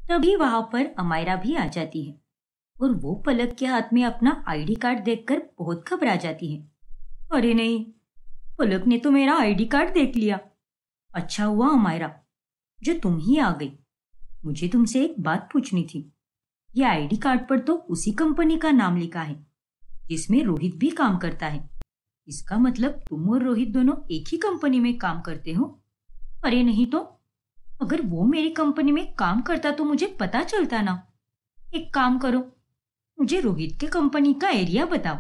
तभी वहां पर अमायरा भी आ जाती है और वो पलक के हाथ में अपना आईडी कार्ड देखकर बहुत घबरा जाती है। अरे नहीं, पलक ने तो मेरा आईडी कार्ड देख लिया। अच्छा हुआ अमायरा जो तुम ही आ गई। मुझे तुमसे एक बात पूछनी थी। ये आईडी कार्ड पर तो उसी कंपनी का नाम लिखा है जिसमें रोहित भी काम करता है। इसका मतलब तुम और रोहित दोनों एक ही कंपनी में काम करते हो? अरे नहीं तो, अगर वो मेरी कंपनी में काम करता तो मुझे पता चलता ना। एक काम करो, मुझे रोहित के कंपनी का एरिया बताओ।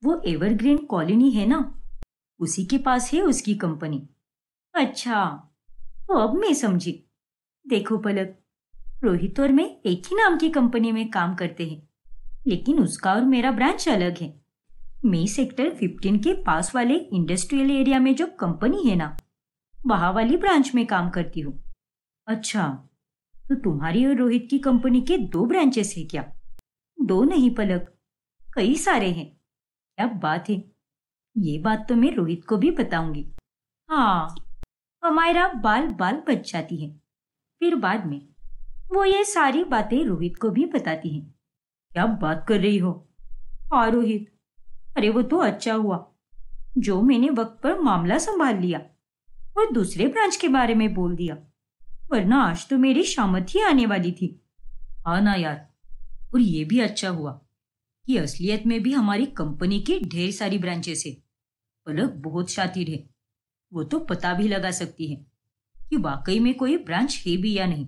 वो एवरग्रीन कॉलोनी है ना, उसी के पास है उसकी कंपनी। अच्छा, तो अब मैं समझी। देखो पलक, रोहित और मैं एक ही नाम की कंपनी में काम करते हैं, लेकिन उसका और मेरा ब्रांच अलग है। मैं सेक्टर 15 के पास वाले इंडस्ट्रियल एरिया में जो कंपनी है ना, वहां वाली ब्रांच में काम करती हूँ। अच्छा, तो तुम्हारी और रोहित की कंपनी के 2 ब्रांचेस है क्या? 2 नहीं पलक, कई सारे हैं। क्या बात है, ये बात तो मैं रोहित को भी बताऊंगी। हाँ, हमारा बाल बाल बच जाती है। फिर बाद में वो ये सारी बातें रोहित को भी बताती हैं। क्या बात कर रही हो? हाँ रोहित, अरे वो तो अच्छा हुआ जो मैंने वक्त पर मामला संभाल लिया और दूसरे ब्रांच के बारे में बोल दिया, वरना आज तो मेरी शामत ही आने वाली थी। हाँ ना यार, और ये भी अच्छा हुआ कि असलियत में भी हमारी कंपनी की ढेर सारी ब्रांचेस है। पलक बहुत शातिर है, वो तो पता भी लगा सकती है कि वाकई में कोई ब्रांच है भी या नहीं।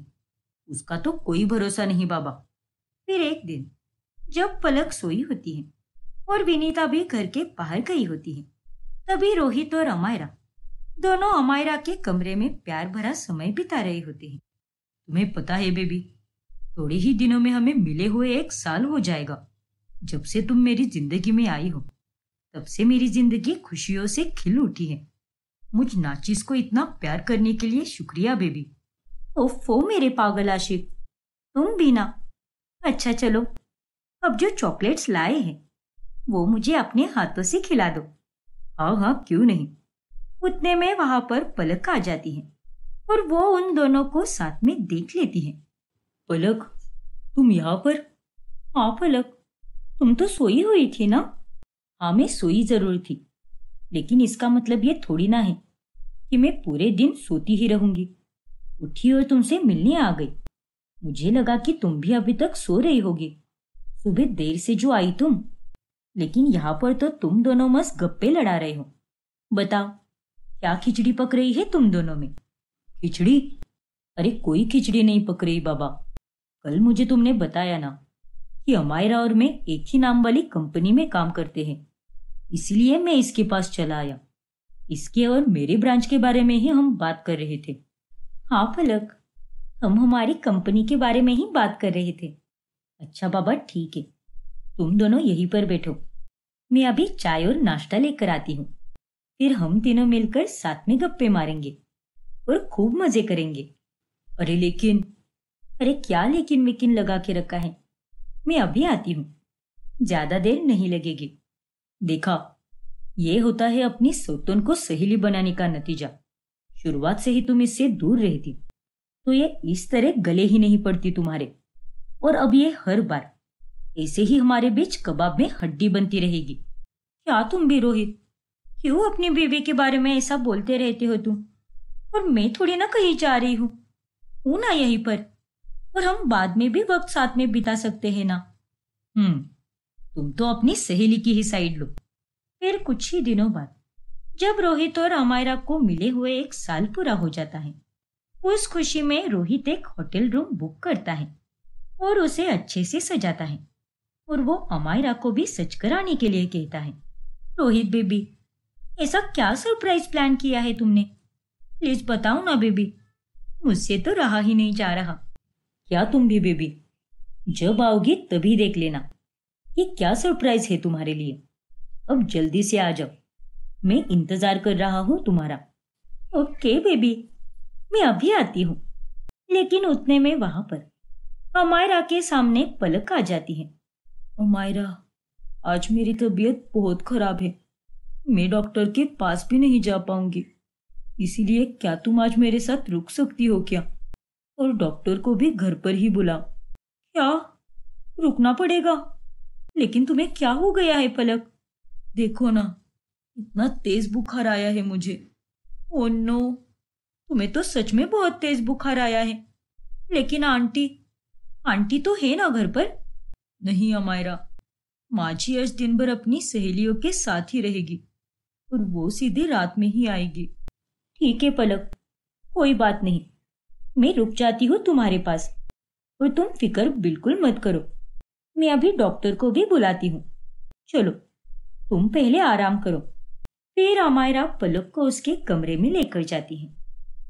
उसका तो कोई भरोसा नहीं बाबा। फिर एक दिन जब पलक सोई होती है और विनीता भी घर के बाहर गई होती है, तभी रोहित और अमायरा दोनों अमायरा के कमरे में प्यार भरा समय बिता रहे होते हैं। तुम्हें पता है बेबी, थोड़े ही दिनों में हमें मिले हुए 1 साल हो जाएगा। जब से तुम मेरी जिंदगी में आई हो, तब से मेरी जिंदगी खुशियों से खिल उठी है। मुझ नाचिस को इतना प्यार करने के लिए शुक्रिया बेबी। ओफो मेरे पागल आशिक, तुम भी ना। अच्छा चलो, अब जो चॉकलेट्स लाए हैं वो मुझे अपने हाथों से खिला दो। हाँ हाँ, क्यों नहीं। उतने में वहां पर पलक आ जाती है और वो उन दोनों को साथ में देख लेती है। पलक, तुम यहाँ पर? हाँ पलक, तुम तो सोई हुई थी ना? हाँ, मैं सोई जरूर थी, लेकिन इसका मतलब ये थोड़ी ना है कि मैं पूरे दिन सोती ही रहूंगी। उठी और तुमसे मिलने आ गई। मुझे लगा कि तुम भी अभी तक सो रही होगी। सुबह देर से जो आई तुम, लेकिन यहाँ पर तो तुम दोनों मस्त गप्पे लड़ा रहे हो। बताओ, क्या खिचड़ी पक रही है तुम दोनों में? खिचड़ी? अरे कोई खिचड़ी नहीं पक रही बाबा। कल मुझे तुमने बताया ना कि अमायरा और मैं एक ही नाम वाली कंपनी में काम करते हैं, इसलिए मैं इसके पास चला आया। इसके और मेरे ब्रांच के बारे में ही हम बात कर रहे थे। हाँ पलक, हम हमारी कंपनी के बारे में ही बात कर रहे थे। अच्छा बाबा ठीक है, तुम दोनों यहीं पर बैठो, मैं अभी चाय और नाश्ता लेकर आती हूँ। फिर हम तीनों मिलकर साथ में गप्पे मारेंगे और खूब मजे करेंगे। अरे लेकिन, अरे क्या लेकिन वेकिन लगा के रखा है, मैं अभी आती हूँ, ज्यादा देर नहीं लगेगी। देखा, ये होता है अपनी सौतन को सहेली बनाने का नतीजा। शुरुआत से ही तुम इससे दूर रहती तो ये इस तरह गले ही नहीं पड़ती तुम्हारे, और अब ये हर बार ऐसे ही हमारे बीच कबाब में हड्डी बनती रहेगी। क्या तुम भी रोहित, क्यों अपनी बीवी के बारे में ऐसा बोलते रहते हो तुम? और मैं थोड़ी ना कहीं जा रही हूँ ना यहीं पर, और हम बाद में भी वक्त साथ में बिता सकते हैं ना। तुम तो अपनी सहेली की ही साइड लो। फिर कुछ ही दिनों बाद जब रोहित और अमायरा को मिले हुए 1 साल पूरा हो जाता है, उस खुशी में रोहित एक होटल रूम बुक करता है और उसे अच्छे से सजाता है, और वो अमायरा को भी सच कराने के लिए कहता है। रोहित बेबी, ऐसा क्या सरप्राइज प्लान किया है तुमने? प्लीज बताओ ना बेबी, मुझसे तो रहा ही नहीं जा रहा। क्या तुम भी बेबी, जब आओगी तभी देख लेना ये क्या सरप्राइज है तुम्हारे लिए। अब जल्दी से आ जाओ, मैं इंतजार कर रहा हूँ तुम्हारा। ओके बेबी, मैं अभी आती हूँ। लेकिन उतने में वहां पर अमायरा के सामने पलक आ जाती है। अमायरा, आज मेरी तबीयत बहुत खराब है, मैं डॉक्टर के पास भी नहीं जा पाऊंगी, इसीलिए क्या तुम आज मेरे साथ रुक सकती हो क्या? और डॉक्टर को भी घर पर ही बुला। क्या? रुकना पड़ेगा? लेकिन तुम्हें क्या हो गया है पलक? देखो ना, इतना तेज बुखार आया है मुझे। ओह नो, तुम्हें तो सच में बहुत तेज बुखार आया है। लेकिन आंटी, आंटी तो है ना घर पर? नहीं अमायरा, माँ जी आज दिन भर अपनी सहेलियों के साथ ही रहेगी और वो सीधी रात में ही आएगी। ठीक है पलक, कोई बात नहीं, मैं रुक जाती हूँ तुम्हारे पास और तुम फिक्र बिल्कुल मत करो। मैं अभी डॉक्टर को भी बुलाती हूँ। चलो, तुम पहले आराम करो। फिर अमायरा पलक को उसके कमरे में लेकर जाती है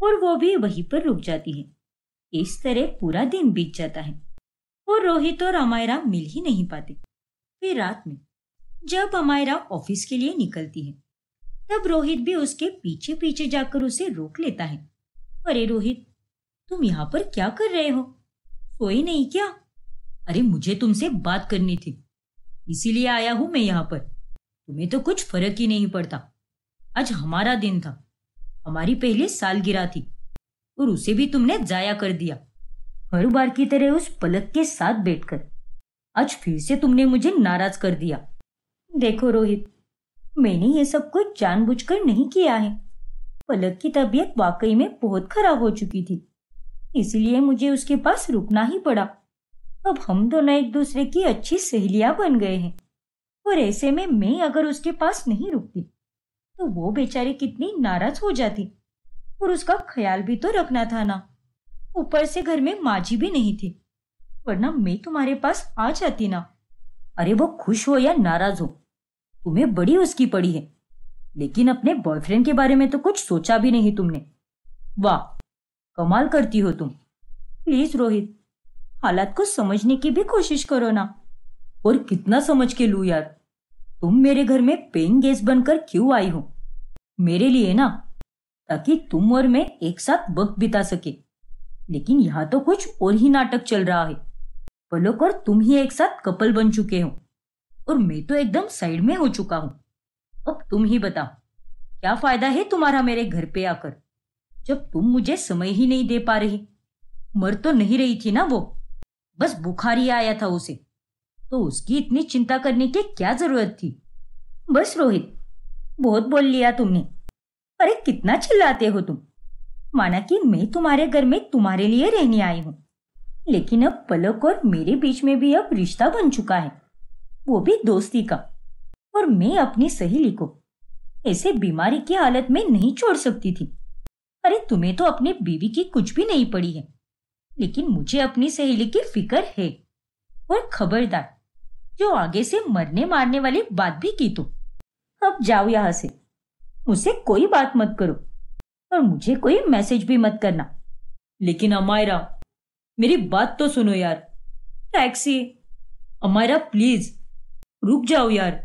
और वो भी वहीं पर रुक जाती है। इस तरह पूरा दिन बीत जाता है और रोहित और अमायरा मिल ही नहीं पाते। फिर रात में जब अमायरा ऑफिस के लिए निकलती है, तब रोहित भी उसके पीछे पीछे जाकर उसे रोक लेता है। अरे रोहित, तुम यहाँ पर क्या कर रहे हो? सोए नहीं क्या? अरे मुझे तुमसे बात करनी थी, इसीलिए आया हूं मैं यहाँ पर। तुम्हें तो कुछ फर्क ही नहीं पड़ता। आज हमारा दिन था, हमारी पहली सालगिरह थी और उसे भी तुमने जाया कर दिया। हर बार की तरह उस पलक के साथ बैठकर आज फिर से तुमने मुझे नाराज कर दिया। देखो रोहित, मैंने ये सब कुछ जानबूझकर नहीं किया है। पलक की तबीयत वाकई में बहुत खराब हो चुकी थी, इसलिए मुझे उसके पास रुकना ही पड़ा। अब हम दोनों एक दूसरे की अच्छी सहेलियां बन गए हैं और ऐसे में मैं अगर उसके पास नहीं रुकती तो वो बेचारी कितनी नाराज हो जाती और उसका ख्याल भी तो रखना था ना। ऊपर से घर में माँ जी भी नहीं थी, वरना मैं तुम्हारे पास आ जाती ना। अरे वो खुश हो या नाराज हो, तुम्हें बड़ी उसकी पड़ी है, लेकिन अपने बॉयफ्रेंड के बारे में तो कुछ सोचा भी नहीं तुमने। वाह, कमाल करती हो तुम। प्लीज रोहित, हालात को समझने की भी कोशिश करो ना। और कितना समझ के लूं यार? तुम मेरे घर में पेइंग गेस्ट बनकर क्यों आई हो? मेरे लिए ना, ताकि तुम और मैं एक साथ वक्त बिता सके। लेकिन यहाँ तो कुछ और ही नाटक चल रहा है। पलक और तुम ही एक साथ कपल बन चुके हो और मैं तो एकदम साइड में हो चुका हूँ। अब तुम ही बताओ, क्या फायदा है तुम्हारा मेरे घर पे आकर, जब तुम मुझे समय ही नहीं दे पा रही? मर तो नहीं रही थी ना वो, बस बुखार ही आया था उसे, तो उसकी इतनी चिंता करने की क्या जरूरत थी? बस रोहित, बहुत बोल लिया तुमने। अरे कितना चिल्लाते हो तुम? माना कि मैं तुम्हारे घर में तुम्हारे लिए रहने आई हूँ, लेकिन अब पलक और मेरे बीच में भी अब रिश्ता बन चुका है, वो भी दोस्ती का। और मैं अपनी सहेली को ऐसे बीमारी की हालत में नहीं छोड़ सकती थी। अरे तुम्हें तो अपनी बीवी की कुछ भी नहीं पड़ी है, लेकिन मुझे अपनी सहेली की फिक्र है। और खबरदार, जो आगे से मरने मारने वाली बात भी की तो अब जाओ यहाँ से। मुझसे कोई बात मत करो और मुझे कोई मैसेज भी मत करना। लेकिन अमायरा, मेरी बात तो सुनो यार। टैक्सी! अमायरा प्लीज रुक जाओ यार।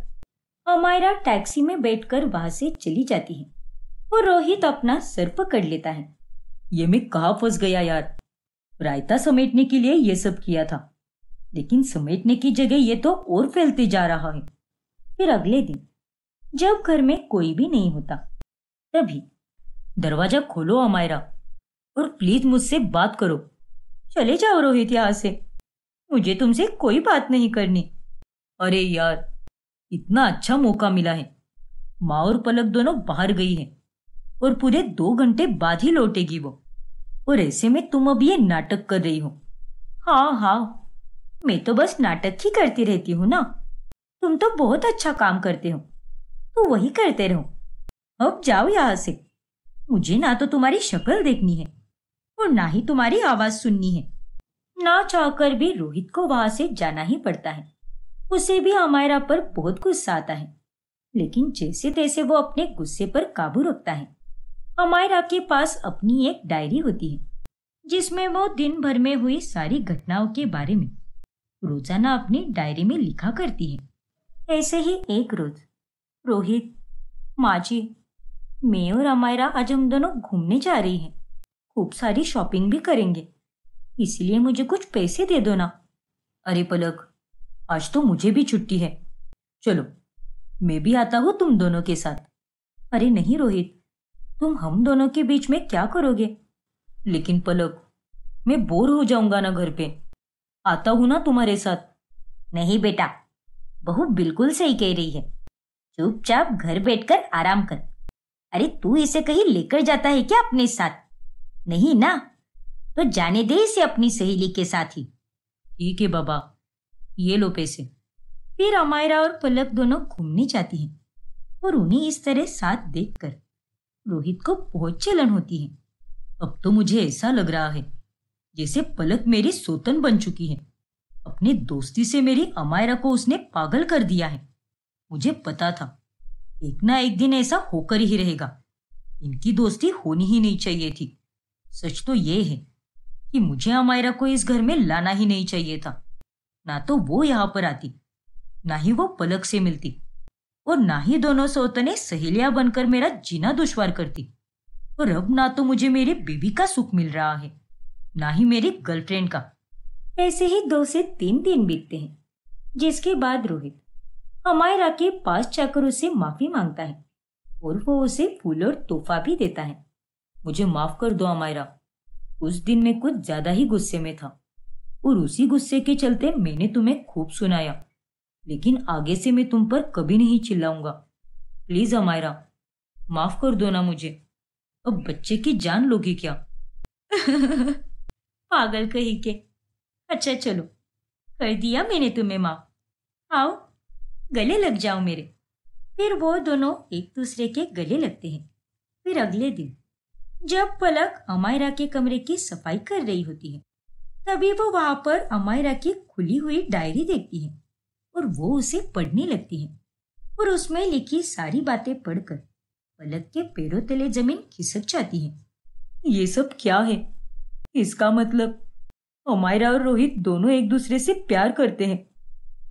अमायरा टैक्सी में बैठकर वहां से चली जाती है और रोहित अपना सर पकड़ लेता है। ये मैं कहाँ फंस गया यार? रायता समेटने के लिए ये सब किया था, लेकिन समेटने की जगह ये तो और फैलते जा रहा है। फिर अगले दिन जब घर में कोई भी नहीं होता, तभी दरवाजा खोलो अमायरा और प्लीज मुझसे बात करो। चले जाओ रोहित यहाँ से, मुझे तुमसे कोई बात नहीं करनी। अरे यार, इतना अच्छा मौका मिला है। माँ और पलक दोनों बाहर गई है और पूरे 2 घंटे बाद ही लौटेगी वो, और ऐसे में तुम अब ये नाटक कर रही हो। हाँ हाँ, मैं तो बस नाटक ही करती रहती हूँ ना। तुम तो बहुत अच्छा काम करते हो, तो वही करते रहो। अब जाओ यहाँ से। मुझे ना तो तुम्हारी शक्ल देखनी है और ना ही तुम्हारी आवाज सुननी है। ना चाहकर भी रोहित को वहां से जाना ही पड़ता है। उसे भी अमायरा पर बहुत गुस्सा आता है, लेकिन जैसे तैसे वो अपने गुस्से पर काबू रखता है। अमायरा के पास अपनी एक डायरी होती है, जिसमें वो दिन भर में हुई सारी घटनाओं के बारे में रोजाना अपनी डायरी में लिखा करती है। ऐसे ही एक रोज रोहित, माँ जी, मैं और अमायरा आज हम दोनों घूमने जा रही हैं। खूब सारी शॉपिंग भी करेंगे, इसलिए मुझे कुछ पैसे दे दो ना। अरे पलक, आज तो मुझे भी छुट्टी है, चलो मैं भी आता हूँ तुम दोनों के साथ। अरे नहीं रोहित, तुम हम दोनों के बीच में क्या करोगे? लेकिन पलक, मैं बोर हो जाऊंगा ना घर पे। आता हूं ना तुम्हारे साथ। नहीं बेटा, बहू बिल्कुल सही कह रही है। चुपचाप घर बैठकर आराम कर। अरे तू इसे कहीं लेकर जाता है क्या अपने साथ? नहीं ना, तो जाने दे इसे अपनी सहेली के साथ ही। ठीक है बाबा, ये लो पैसे। फिर अमायरा और पलक दोनों घूमने जाती हैं और उन्हें इस तरह साथ देखकर रोहित को बहुत जलन होती है। अब तो मुझे ऐसा लग रहा है जैसे पलक मेरी सौतन बन चुकी है। अपनी दोस्ती से मेरी अमायरा को उसने पागल कर दिया है। मुझे पता था एक ना एक दिन ऐसा होकर ही रहेगा। इनकी दोस्ती होनी ही नहीं चाहिए थी। सच तो ये है कि मुझे अमायरा को इस घर में लाना ही नहीं चाहिए था। ना तो वो यहाँ पर आती, ना ही वो पलक से मिलती, और ना ही दोनों सौतने सहेलियां बनकर मेरा जीना दुश्वार करती। और अब ना तो मुझे मेरी बीवी का सुख मिल रहा है, ना ही मेरी गर्लफ्रेंड का। ऐसे ही 2 से 3 दिन बीतते हैं, जिसके बाद रोहित अमायरा के पास जाकर उसे माफी मांगता है और वो उसे फूल और तोहफा भी देता है। मुझे माफ कर दो अमायरा, उस दिन मैं कुछ ज्यादा ही गुस्से में था और उसी गुस्से के चलते मैंने तुम्हें खूब सुनाया। लेकिन आगे से मैं तुम पर कभी नहीं चिल्लाऊंगा। प्लीज अमायरा, माफ कर दो ना मुझे। अब बच्चे की जान लोगी क्या? पागल कहीं के। अच्छा चलो, कर दिया मैंने तुम्हें माफ। आओ गले लग जाओ मेरे। फिर वो दोनों एक दूसरे के गले लगते हैं। फिर अगले दिन जब पलक अमायरा के कमरे की सफाई कर रही होती है, तभी वो वहां पर अमायरा की खुली हुई डायरी देखती है और वो उसे पढ़ने लगती है। और उसमें लिखी सारी बातें पढ़कर पलक के पैरों तले जमीन खिसक जाती है। ये सब क्या है? इसका मतलब अमायरा और रोहित दोनों एक दूसरे से प्यार करते हैं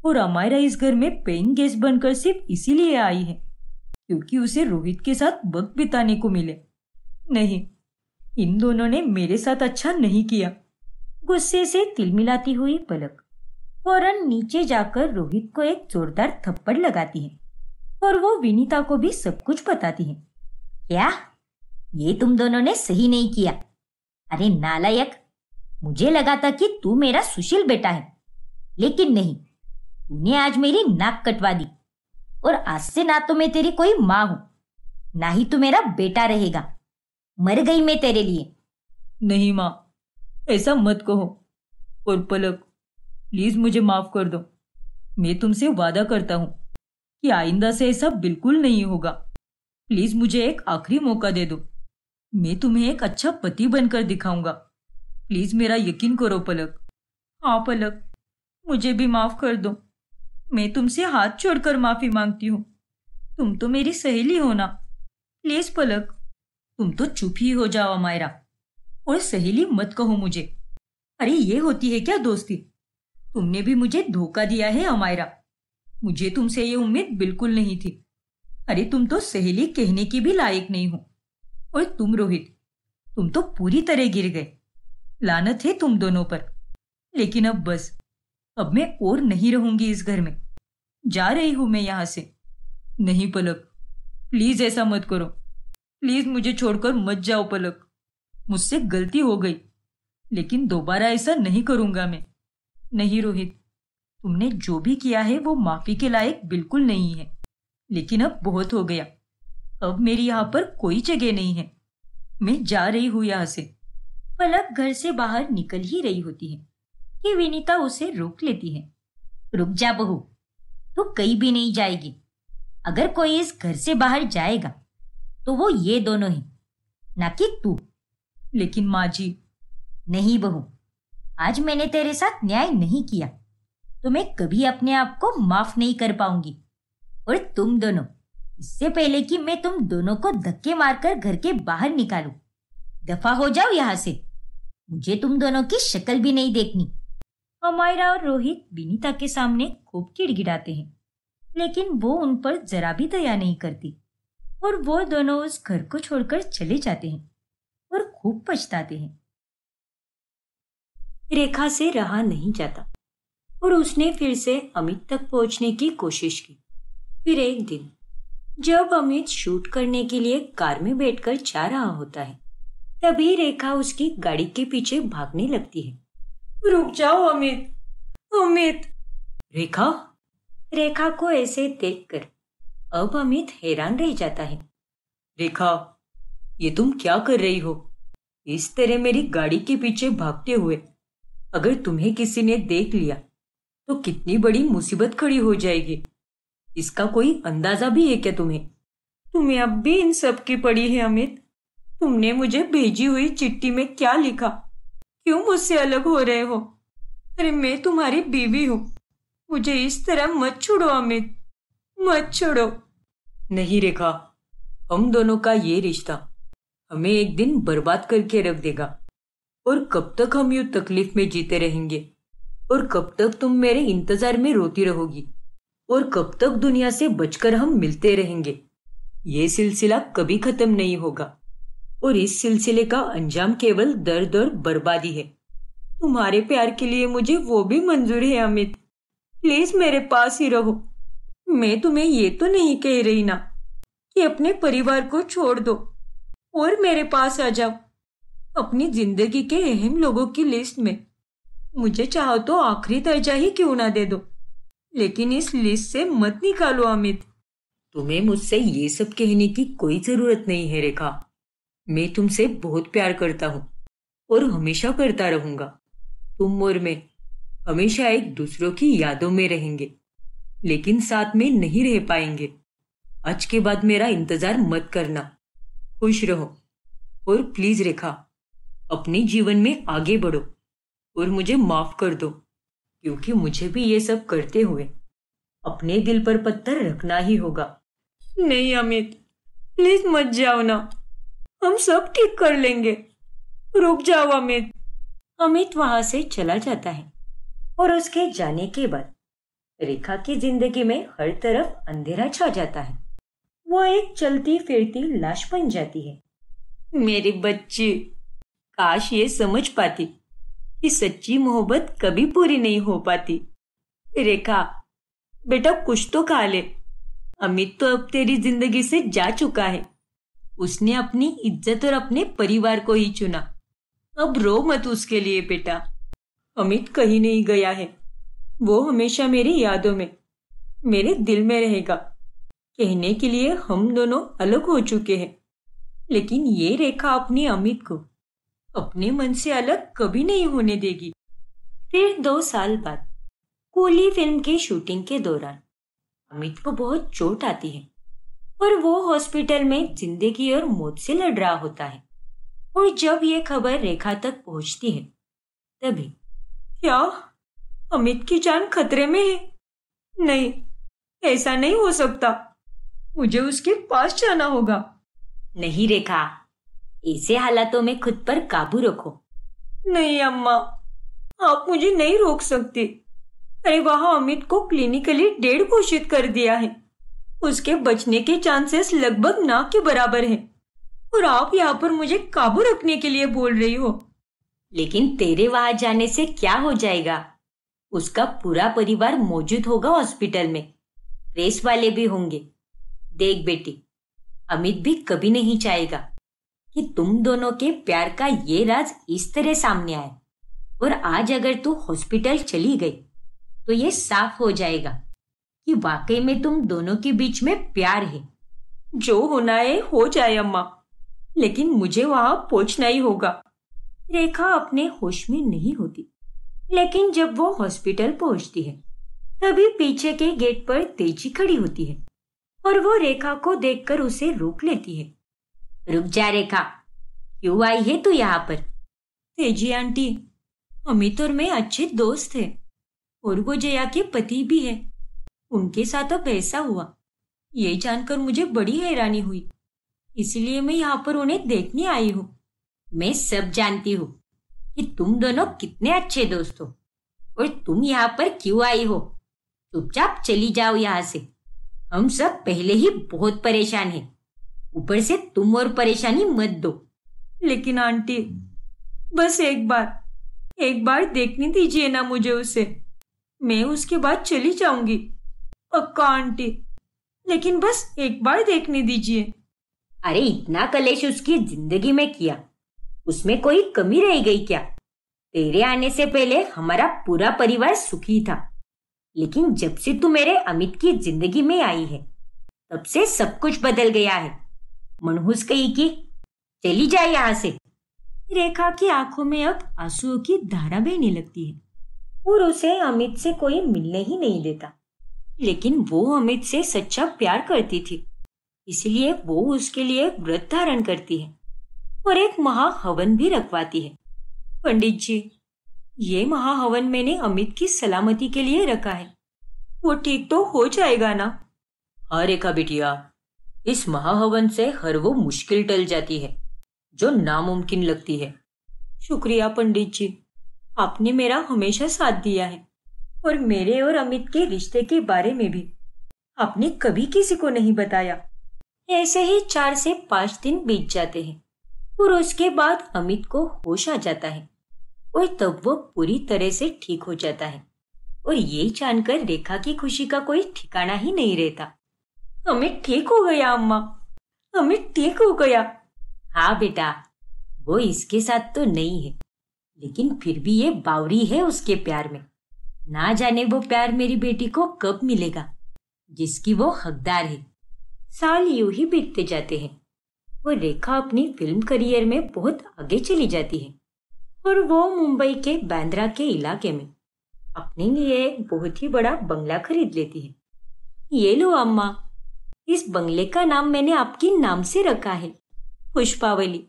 और अमायरा इस घर में पेइंग गेस्ट बनकर सिर्फ इसीलिए आई है क्योंकि उसे रोहित के साथ वक्त बिताने को मिले। नहीं, इन दोनों ने मेरे साथ अच्छा नहीं किया। गुस्से से तिलमिलाती हुई पलक फौरन नीचे जाकर रोहित को एक जोरदार थप्पड़ लगाती है और वो विनीता को भी सब कुछ बताती है। क्या? ये तुम दोनों ने सही नहीं किया। अरे नालायक, मुझे लगा था कि तू मेरा सुशील बेटा है, लेकिन नहीं, तूने आज मेरी नाक कटवा दी। और आज से ना तो मैं तेरी कोई माँ हूं, ना ही तू मेरा बेटा रहेगा। मर गई मैं तेरे लिए। नहीं माँ, ऐसा मत कहो। और पलक, प्लीज मुझे माफ कर दो। मैं तुमसे वादा करता हूँ कि आइंदा से ऐसा बिल्कुल नहीं होगा। प्लीज मुझे एक आखिरी मौका दे दो। मैं तुम्हें एक अच्छा पति बनकर दिखाऊंगा। प्लीज मेरा यकीन करो पलक। हाँ पलक, मुझे भी माफ कर दो। मैं तुमसे हाथ जोड़कर माफी मांगती हूँ। तुम तो मेरी सहेली हो ना। प्लीज पलक, तुम तो चुप ही हो जाओ अमायरा, और सहेली मत कहो मुझे। अरे ये होती है क्या दोस्ती? तुमने भी मुझे धोखा दिया है अमायरा। मुझे तुमसे ये उम्मीद बिल्कुल नहीं थी। अरे तुम तो सहेली कहने की भी लायक नहीं हो। और तुम रोहित, तुम तो पूरी तरह गिर गए। लानत है तुम दोनों पर। लेकिन अब बस, अब मैं और नहीं रहूंगी इस घर में। जा रही हूं मैं यहां से। नहीं पलक, प्लीज ऐसा मत करो। प्लीज मुझे छोड़कर मत जाओ पलक। मुझसे गलती हो गई, लेकिन दोबारा ऐसा नहीं करूंगा मैं। नहीं रोहित, तुमने जो भी किया है वो माफी के लायक बिल्कुल नहीं है। लेकिन अब बहुत हो गया। अब मेरी यहाँ पर कोई जगह नहीं है। मैं जा रही हूँ यहाँ से। पलक घर से बाहर निकल ही रही होती है कि विनीता उसे रोक लेती है। रुक जा बहू, तू कहीं भी नहीं जाएगी। अगर कोई इस घर से बाहर जाएगा तो वो ये दोनों ही, ना कि तू। लेकिन माँ जी। नहीं बहू, आज मैंने तेरे साथ न्याय नहीं किया तो मैं कभी अपने आप को माफ नहीं कर पाऊंगी। और तुम दोनों, इससे पहले कि मैं तुम दोनों को धक्के मारकर घर के बाहर निकालूं, दफा हो जाओ यहाँ से। मुझे तुम दोनों की शक्ल भी नहीं देखनी। अमायरा और रोहित विनीता के सामने खूब गिड़गिड़ाते हैं, लेकिन वो उन पर जरा भी दया नहीं करती और वो दोनों उस घर को छोड़कर चले जाते हैं और खूब पछताते हैं। रेखा से रहा नहीं जाता और उसने फिर से अमित तक पहुंचने की कोशिश की। फिर एक दिन जब अमित शूट करने के लिए कार में बैठकर जा रहा होता है, तभी रेखा उसकी गाड़ी के पीछे भागने लगती है। रुक जाओ अमित, अमित। रेखा रेखा को ऐसे देखकर अब अमित हैरान रह जाता है। रेखा, ये तुम क्या कर रही हो? इस तरह मेरी गाड़ी के पीछे भागते हुए अगर तुम्हें किसी ने देख लिया तो कितनी बड़ी मुसीबत खड़ी हो जाएगी। इसका कोई अंदाजा भी है क्या तुम्हें? तुम्हें अब भी इन सब की पड़ी है अमित। तुमने मुझे भेजी हुई चिट्ठी में क्या लिखा? क्यों मुझसे अलग हो रहे हो? अरे मैं तुम्हारी बीवी हूँ, मुझे इस तरह मत छोड़ो अमित, मत छोड़ो। नहीं रेखा, हम दोनों का ये रिश्ता हमें एक दिन बर्बाद करके रख देगा। और कब तक हम यूं तकलीफ में जीते रहेंगे? और कब तक तुम मेरे इंतजार में रोती रहोगी? और कब तक दुनिया से बचकर हम मिलते रहेंगे? ये सिलसिला कभी खत्म नहीं होगा और इस सिलसिले का अंजाम केवल दर्द और बर्बादी है। तुम्हारे प्यार के लिए मुझे वो भी मंजूर है अमित। प्लीज मेरे पास ही रहो। मैं तुम्हें ये तो नहीं कह रही ना कि अपने परिवार को छोड़ दो और मेरे पास आ जाओ। अपनी जिंदगी के अहम लोगों की लिस्ट में मुझे चाहो तो आखिरी दर्जा ही क्यों ना दे दो, लेकिन इस लिस्ट से मत निकालो अमित। तुम्हें मुझसे ये सब कहने की कोई जरूरत नहीं है रेखा। मैं तुमसे बहुत प्यार करता हूँ और हमेशा करता रहूंगा। तुम और मैं हमेशा एक दूसरों की यादों में रहेंगे, लेकिन साथ में नहीं रह पाएंगे। आज के बाद मेरा इंतजार मत करना। खुश रहो और प्लीज रेखा, अपने जीवन में आगे बढ़ो और मुझे माफ कर दो, क्योंकि मुझे भी ये सब करते हुए अपने दिल पर पत्थर रखना ही होगा। नहीं अमित, प्लीज मत जाओ ना, हम सब ठीक कर लेंगे। रुक जाओ अमित। अमित वहां से चला जाता है और उसके जाने के बाद रेखा की जिंदगी में हर तरफ अंधेरा छा जाता है। वो एक चलती फिरती लाश बन जाती है। मेरी बच्ची, काश ये समझ पाती कि सच्ची मोहब्बत कभी पूरी नहीं हो पाती। रेखा बेटा, कुछ तो खा ले। अमित तो अब तेरी जिंदगी से जा चुका है। उसने अपनी इज्जत और अपने परिवार को ही चुना। अब रो मत उसके लिए बेटा। अमित कहीं नहीं गया है, वो हमेशा मेरी यादों में, मेरे दिल में रहेगा। कहने के लिए हम दोनों अलग हो चुके हैं, लेकिन ये रेखा अपनी अमित को अपने मन से अलग कभी नहीं होने देगी। फिर 2 साल बाद कूली फिल्म की शूटिंग के दौरान अमित को बहुत चोट आती है और वो हॉस्पिटल में जिंदगी और मौत से लड़ रहा होता है। और जब ये खबर रेखा तक पहुंचती है तभी, क्या अमित की जान खतरे में है? नहीं, ऐसा नहीं हो सकता। मुझे उसके पास जाना होगा। नहीं रेखा, ऐसे हालातों में खुद पर काबू रखो। नहीं अम्मा, आप मुझे नहीं रोक सकती। अरे वहां अमित को क्लिनिकली डेड घोषित कर दिया है। उसके बचने के चांसेस लगभग ना के बराबर हैं और आप यहाँ पर मुझे काबू रखने के लिए बोल रही हो। लेकिन तेरे वहां जाने से क्या हो जाएगा? उसका पूरा परिवार मौजूद होगा हॉस्पिटल में, प्रेस वाले भी होंगे। देख बेटी, अमित भी कभी नहीं चाहेगा कि तुम दोनों के प्यार का ये राज इस तरह सामने आए। और आज अगर तू हॉस्पिटल चली गई तो ये साफ हो जाएगा कि वाकई में तुम दोनों के बीच में प्यार है। जो होना है हो जाए अम्मा, लेकिन मुझे वहां पहुंचना ही होगा। रेखा अपने होश में नहीं होती, लेकिन जब वो हॉस्पिटल पहुंचती है तभी पीछे के गेट पर तेजी खड़ी होती है और वो रेखा को देखकर उसे रोक लेती है। रुक जा रेखा, क्यों आई है तू यहाँ पर? तेजी आंटी, अमित और मैं अच्छे दोस्त हैं और वो जया के पति भी है। उनके साथ अब ऐसा हुआ, ये जानकर मुझे बड़ी हैरानी हुई, इसलिए मैं यहाँ पर उन्हें देखने आई हूँ। मैं सब जानती हूँ कि तुम दोनों कितने अच्छे दोस्त हो और तुम यहाँ पर क्यों आई हो। चुपचाप चली जाओ यहाँ से। हम सब पहले ही बहुत परेशान हैं, ऊपर से तुम और परेशानी मत दो। लेकिन आंटी, बस एक बार देखने दीजिए ना मुझे उसे। मैं उसके बाद चली जाऊंगी, पक्का आंटी, लेकिन बस एक बार देखने दीजिए। अरे इतना कलेश उसकी जिंदगी में किया उसमें कोई कमी रह गई क्या? तेरे आने से पहले हमारा पूरा परिवार सुखी था, लेकिन जब से तू मेरे अमित की जिंदगी में आई है तब से सब कुछ बदल गया है। मनहूस कहीं की, चली जाए यहाँ से। रेखा की आंखों में अब आंसुओं की धारा बहने लगती है और उसे अमित से कोई मिलने ही नहीं देता। लेकिन वो अमित से सच्चा प्यार करती थी, इसलिए वो उसके लिए व्रत धारण करती है और एक महाहवन भी रखवाती है। पंडित जी, ये महाहवन मैंने अमित की सलामती के लिए रखा है, वो ठीक तो हो जाएगा ना? हाँ रेखा बिटिया, इस महाहवन से हर वो मुश्किल टल जाती है जो नामुमकिन लगती है। शुक्रिया पंडित जी, आपने मेरा हमेशा साथ दिया है और मेरे और अमित के रिश्ते के बारे में भी आपने कभी किसी को नहीं बताया। ऐसे ही 4 से 5 दिन बीत जाते हैं और उसके बाद अमित को होश आ जाता है और तब वो पूरी तरह से ठीक हो जाता है और ये जानकर रेखा की खुशी का कोई ठिकाना ही नहीं रहता। अमित ठीक हो गया अम्मा, अमित ठीक हो गया। हाँ बेटा, वो इसके साथ तो नहीं है, लेकिन फिर भी ये बावरी है उसके प्यार में। ना जाने वो प्यार मेरी बेटी को कब मिलेगा जिसकी वो हकदार है। साल यूं ही बीतते जाते हैं और रेखा अपनी फिल्म करियर में बहुत आगे चली जाती है और वो मुंबई के बांद्रा के इलाके में अपने लिए एक बहुत ही बड़ा बंगला खरीद लेती है। ये लो अम्मा, इस बंगले का नाम मैंने आपके नाम से रखा है, पुष्पावली,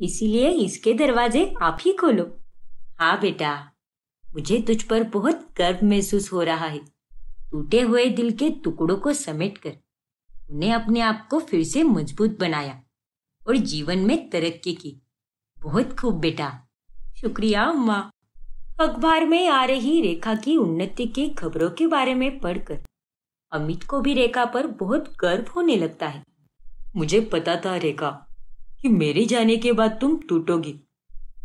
इसीलिए इसके दरवाजे आप ही खोलो। हाँ बेटा, मुझे तुझ पर बहुत गर्व महसूस हो रहा है। टूटे हुए दिल के टुकड़ों को समेटकर तूने अपने आप को फिर से मजबूत बनाया और जीवन में तरक्की की। बहुत खूब बेटा। शुक्रिया अम्मा। अखबार में आ रही रेखा की उन्नति की खबरों के बारे में पढ़कर अमित को भी रेखा पर बहुत गर्व होने लगता है। मुझे पता था रेखा कि मेरे जाने के बाद तुम टूटोगी,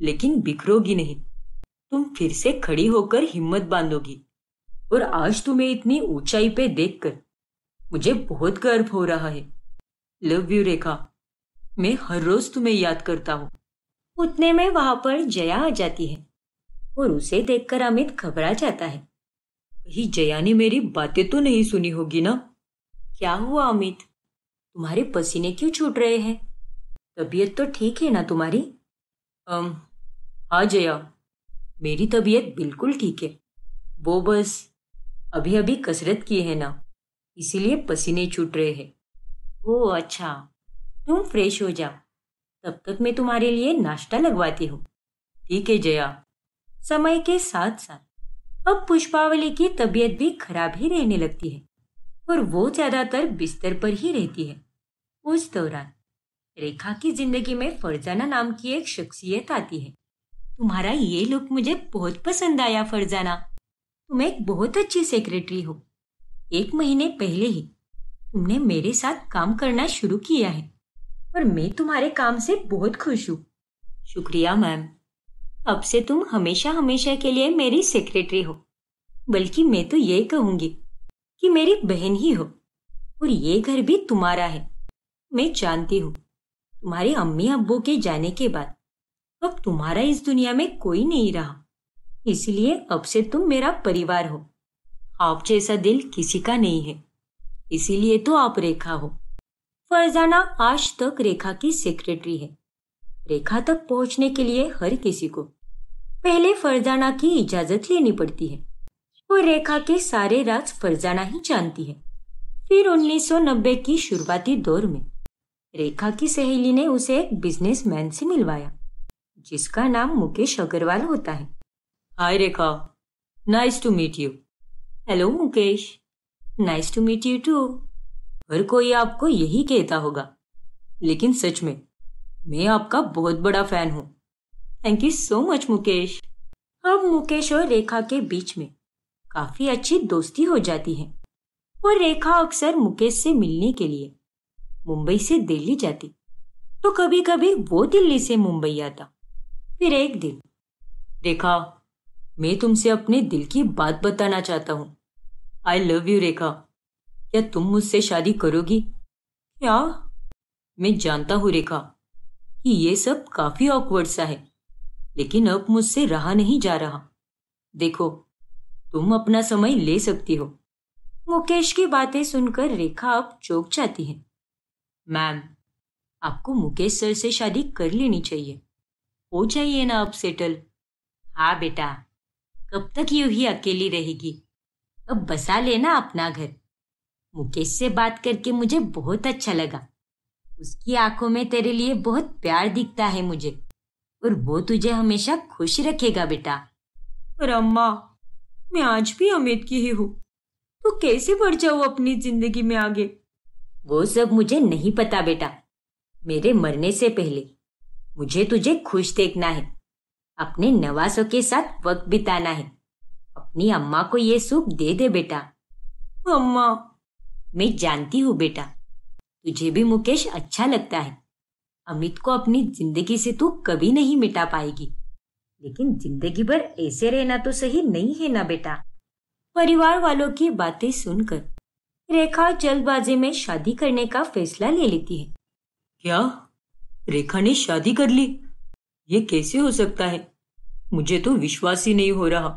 लेकिन बिखरोगी नहीं। तुम फिर से खड़ी होकर हिम्मत बांधोगी और आज तुम्हें इतनी ऊंचाई पे देखकर मुझे बहुत गर्व हो रहा है। लव यू रेखा, मैं हर रोज तुम्हें याद करता हूँ। उतने में वहां पर जया आ जाती है और उसे देखकर अमित घबरा जाता है। कहीं जया ने मेरी बातें तो नहीं सुनी होगी ना? क्या हुआ अमित, तुम्हारे पसीने क्यों छूट रहे हैं? तबीयत तो ठीक है ना तुम्हारी? हाँ जया, मेरी तबीयत बिल्कुल ठीक है। वो बस अभी अभी कसरत की है ना, इसीलिए पसीने छूट रहे हैं। ओह अच्छा, तुम फ्रेश हो जाओ, तब तक मैं तुम्हारे लिए नाश्ता लगवाती हूँ। ठीक है जया। समय के साथ साथ अब पुष्पावली की तबीयत भी खराब ही रहने लगती है और वो ज्यादातर बिस्तर पर ही रहती है। उस दौरान रेखा की जिंदगी में फरजाना नाम की एक शख्सियत आती है। तुम्हारा ये लुक मुझे बहुत पसंद आया फरजाना, तुम एक बहुत अच्छी सेक्रेटरी हो। 1 महीने पहले ही तुमने मेरे साथ काम करना शुरू किया है और मैं तुम्हारे काम से बहुत खुश हूँ। शुक्रिया मैम, अब से तुम हमेशा हमेशा के लिए मेरी सेक्रेटरी हो, बल्कि मैं तो ये कहूंगी कि मेरी बहन ही हो और ये घर भी तुम्हारा है। मैं जानती हूँ तुम्हारे अम्मी अब्बू के जाने के बाद अब तुम्हारा इस दुनिया में कोई नहीं रहा, इसलिए अब से तुम मेरा परिवार हो। आप जैसा दिल किसी का नहीं है, इसीलिए तो आप रेखा हो। फरजाना आज तक रेखा की सेक्रेटरी है। रेखा तक पहुंचने के लिए हर किसी को पहले फरजाना की इजाजत लेनी पड़ती है और रेखा के सारे राज फरजाना ही जानती है। फिर 1990 की शुरुआती दौर में रेखा की सहेली ने उसे एक बिजनेसमैन से मिलवाया जिसका नाम मुकेश अग्रवाल होता है। Hi Rekha, nice to meet you. Hello Mukesh, nice to meet you too. हर कोई आपको यही कहता होगा, लेकिन सच में मैं आपका बहुत बड़ा फैन हूँ। Thank you so much Mukesh. अब मुकेश और रेखा के बीच में काफी अच्छी दोस्ती हो जाती है और रेखा अक्सर मुकेश से मिलने के लिए मुंबई से दिल्ली जाती, तो कभी कभी वो दिल्ली से मुंबई आता। फिर एक दिन, रेखा मैं तुमसे अपने दिल की बात बताना चाहता हूँ। आई लव यू रेखा, क्या तुम मुझसे शादी करोगी? क्या? मैं जानता हूँ रेखा, कि ये सब काफी ऑकवर्ड सा है, लेकिन अब मुझसे रहा नहीं जा रहा। देखो, तुम अपना समय ले सकती हो। मुकेश की बातें सुनकर रेखा अब चौंक जाती है। मैम, आपको मुकेश सर से शादी कर लेनी चाहिए। हो जाइए ना अब सेटल। हाँ बेटा, कब तक यूं ही अकेली रहेगी? अब बसा लेना अपना घर। मुकेश से बात करके मुझे बहुत अच्छा लगा। उसकी आंखों में तेरे लिए बहुत प्यार दिखता है मुझे, और वो तुझे हमेशा खुश रखेगा बेटा। पर अम्मा, मैं आज भी अमित की ही हूँ, तो कैसे बढ़ जाऊँ अपनी जिंदगी में आगे? वो सब मुझे नहीं पता बेटा। मेरे मरने से पहले मुझे तुझे खुश देखना है, अपने नवासों के साथ वक्त बिताना है। अपनी अम्मा को ये सुख दे दे बेटा। अम्मा, मैं जानती हूँ बेटा, तुझे भी मुकेश अच्छा लगता है। अमित को अपनी जिंदगी से तू कभी नहीं मिटा पाएगी, लेकिन जिंदगी भर ऐसे रहना तो सही नहीं है ना बेटा। परिवार वालों की बातें सुनकर रेखा जल्दबाजी में शादी करने का फैसला ले लेती है। क्या रेखा ने शादी कर ली? ये कैसे हो सकता है? मुझे तो विश्वास ही नहीं हो रहा।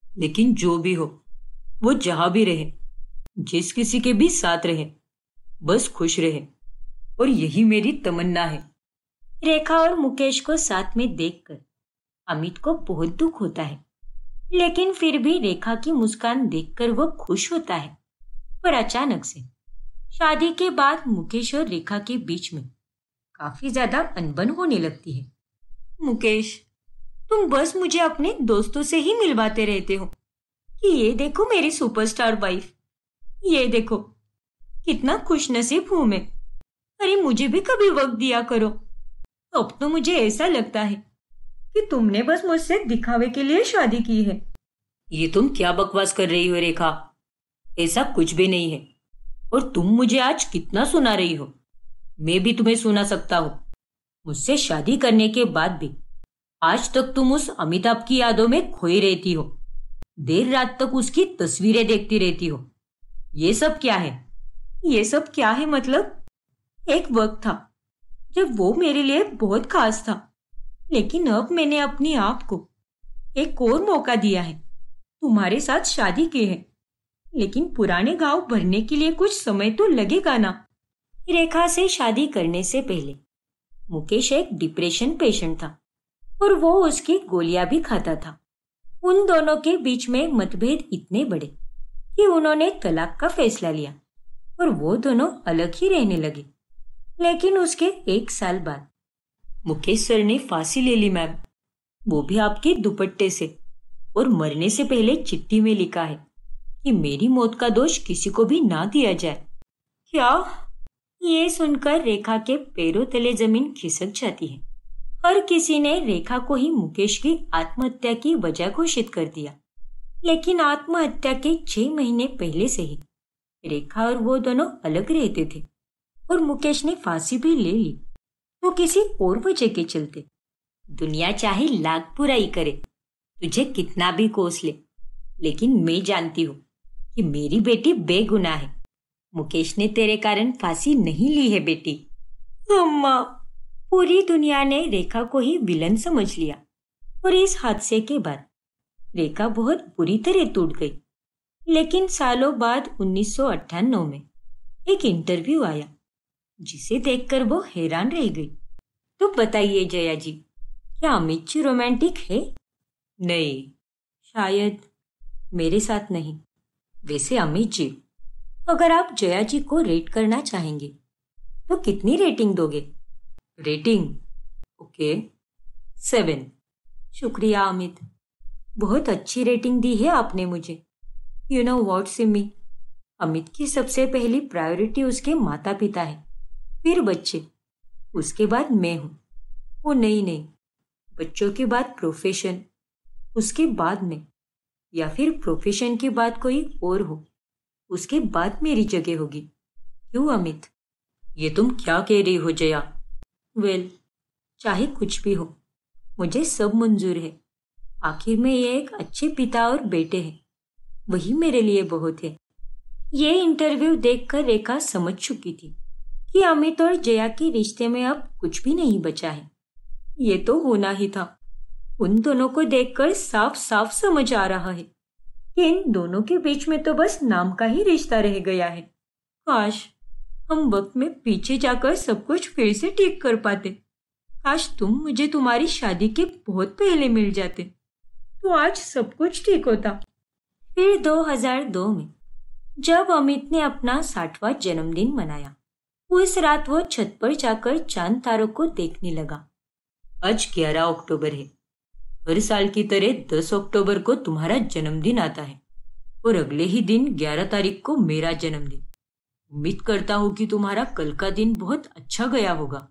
लेकिन जो भी हो, वो जहां भी रहे, जिस किसी के भी साथ रहे, बस खुश रहे, और यही मेरी तमन्ना है। रेखा और मुकेश को साथ में देखकर अमित को बहुत दुख होता है, लेकिन फिर भी रेखा की मुस्कान देखकर वो खुश होता है। पर अचानक से शादी के बाद मुकेश और रेखा के बीच में काफी ज्यादा अनबन होने लगती है। मुकेश, तुम बस मुझे अपने दोस्तों से ही मिलवाते रहते हो कि ये देखो मेरी सुपरस्टार वाइफ, ये देखो कितना खुशनसीब हूं मैं। अरे मुझे भी कभी वक्त दिया करो। अब तो मुझे ऐसा लगता है कि तुमने बस मुझसे दिखावे के लिए शादी की है। ये तुम क्या बकवास कर रही हो रेखा? ऐसा कुछ भी नहीं है। और तुम मुझे आज कितना सुना रही हो, मैं भी तुम्हें सुना सकता हूँ। मुझसे शादी करने के बाद भी आज तक तुम उस अमिताभ की यादों में खोई रहती हो। देर रात तक उसकी तस्वीरें देखती रहती हो। ये सब क्या है? ये सब क्या है मतलब? एक वक्त था जब वो मेरे लिए बहुत खास था, लेकिन अब मैंने अपनी आप को एक और मौका दिया है, तुम्हारे साथ शादी की है। लेकिन पुराने घाव भरने के लिए कुछ समय तो लगेगा ना। रेखा से शादी करने से पहले मुकेश एक डिप्रेशन पेशेंट था, और वो उसकी गोलियां भी खाता था। उन दोनों के बीच में मतभेद इतने बड़े कि उन्होंने तलाक का फैसला लिया, और वो दोनों अलग ही रहने लगे। लेकिन उसके 1 साल बाद मुकेश सर ने फांसी ले ली मैम, वो भी आपके दुपट्टे से। और मरने से पहले चिट्ठी में लिखा है कि मेरी मौत का दोष किसी को भी ना दिया जाए। क्या? ये सुनकर रेखा के पैरों तले जमीन खिसक जाती है। हर किसी ने रेखा को ही मुकेश की आत्महत्या की वजह घोषित कर दिया, लेकिन आत्महत्या के 6 महीने पहले से ही रेखा और वो दोनों अलग रहते थे, और मुकेश ने फांसी भी ले ली तो किसी और वजह के चलते। दुनिया चाहे लाख बुराई करे, तुझे कितना भी कोस ले, लेकिन मैं जानती हूँ कि मेरी बेटी बेगुनाह है। मुकेश ने तेरे कारण फांसी नहीं ली है बेटी। अम्मा, पूरी दुनिया ने रेखा को ही विलन समझ लिया, और इस हादसे के बाद रेखा बहुत बुरी तरह टूट गई। लेकिन सालों बाद 1998 में एक इंटरव्यू आया, जिसे देखकर वो हैरान रह गई। तो बताइए जया जी, क्या अमित जी रोमांटिक है? नहीं, शायद मेरे साथ नहीं। वैसे अमित जी, अगर आप जया जी को रेट करना चाहेंगे तो कितनी रेटिंग दोगे? रेटिंग? ओके, 7। शुक्रिया अमित, बहुत अच्छी रेटिंग दी है आपने मुझे। You know what Simi, Amit की सबसे पहली प्रायोरिटी उसके माता पिता है, फिर बच्चे, उसके बाद मैं हूँ। वो नहीं, बच्चों के बाद प्रोफेशन, उसके बाद मैं, या फिर प्रोफेशन के बाद कोई और हो, उसके बाद मेरी जगह होगी। क्यों अमित? ये तुम क्या कह रही हो जया? वेल, चाहे कुछ भी हो, मुझे सब मंजूर है। आखिर में ये एक अच्छे पिता और बेटे हैं, वही मेरे लिए बहुत है। ये इंटरव्यू देखकर रेखा समझ चुकी थी कि अमित और जया के रिश्ते में अब कुछ भी नहीं बचा है। ये तो होना ही था। उन दोनों को देखकर साफ साफ समझ आ रहा है कि इन दोनों के बीच में तो बस नाम का ही रिश्ता रह गया है। काश हम वक्त में पीछे जाकर सब कुछ फिर से ठीक कर पाते। काश तुम मुझे तुम्हारी शादी के बहुत पहले मिल जाते, तो आज सब कुछ ठीक होता। फिर 2002 में जब अमित ने अपना 60वां जन्मदिन मनाया, उस रात वो छत पर जाकर चांद तारों को देखने लगा। आज 11 अक्टूबर है। हर साल की तरह 10 अक्टूबर को तुम्हारा जन्मदिन आता है और अगले ही दिन 11 तारीख को मेरा जन्मदिन। उम्मीद करता हूँ कि तुम्हारा कल का दिन बहुत अच्छा गया होगा।